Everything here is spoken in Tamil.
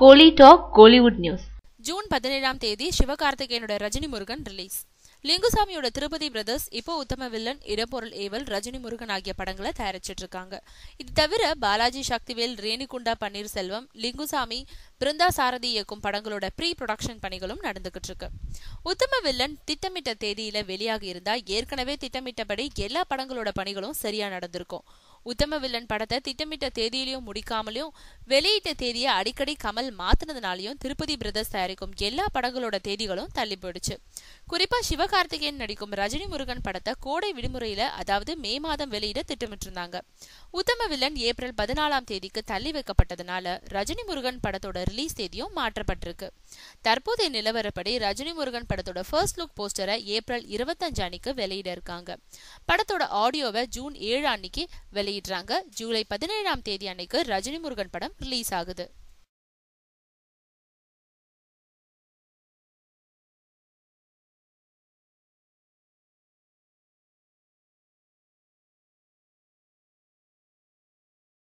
கோலி டாக் கோலிவுட் நியூஸ். ஜூன் 17ஆம் தேதி சிவகார்த்திகேயனோட ரஜினி முருகன் ரிலீஸ். லிங்குசாமியோட திருப்பதி பிரதர்ஸ் இப்போ உத்தம வில்லன், இடம்பொருள் ஏவல், ரஜினி முருகன் ஆகிய படங்களை தயாரிச்சிட்டு இருக்காங்க. இது தவிர பாலாஜி சக்திவேல், ரேணிகுண்டா பன்னீர்செல்வம், லிங்குசாமி, பிருந்தா சாரதி இயக்கும் படங்களோட ப்ரீ ப்ரொடக்ஷன் பணிகளும் நடந்துகிட்டு இருக்கு. உத்தம வில்லன் திட்டமிட்ட தேதியில வெளியாகி இருந்தா ஏற்கனவே திட்டமிட்டபடி எல்லா படங்களோட பணிகளும் சரியா நடந்திருக்கும். உத்தம வில்லன் படத்தை திட்டமிட்ட தேதியிலையும் முடிக்காமலையும் வெளியிட்ட தேதியை அடிக்கடி கமல் மாத்தினதுனாலையும் திருப்பதி பிரதர்ஸ் தயாரிக்கும் எல்லா படங்களோட தேதிகளும் தள்ளி போயிடுச்சு. குறிப்பா சிவகார்த்திகேயன் நடிக்கும் ரஜினி முருகன் படத்தை கோடை விடுமுறையில, அதாவது மே மாதம் வெளியிட திட்டமிட்டிருந்தாங்க. உத்தம வில்லன் ஏப்ரல் 14ஆம் தேதிக்கு தள்ளி வைக்கப்பட்டதுனால ரஜினி முருகன் படத்தோட ரிலீஸ் தேதியும் மாற்றப்பட்டிருக்கு. தற்போதைய நிலவரப்படி ரஜினி முருகன் படத்தோட ஃபர்ஸ்ட் லுக் போஸ்டரை ஏப்ரல் 25 அன்னைக்கு வெளியிட இருக்காங்க. படத்தோட ஆடியோவை ஜூன் 7 அன்னைக்கு வெளியிடுறாங்க. ஜூலை 17ஆம் தேதி அன்னைக்கு ரஜினி முருகன் படம் ரிலீஸ் ஆகுது.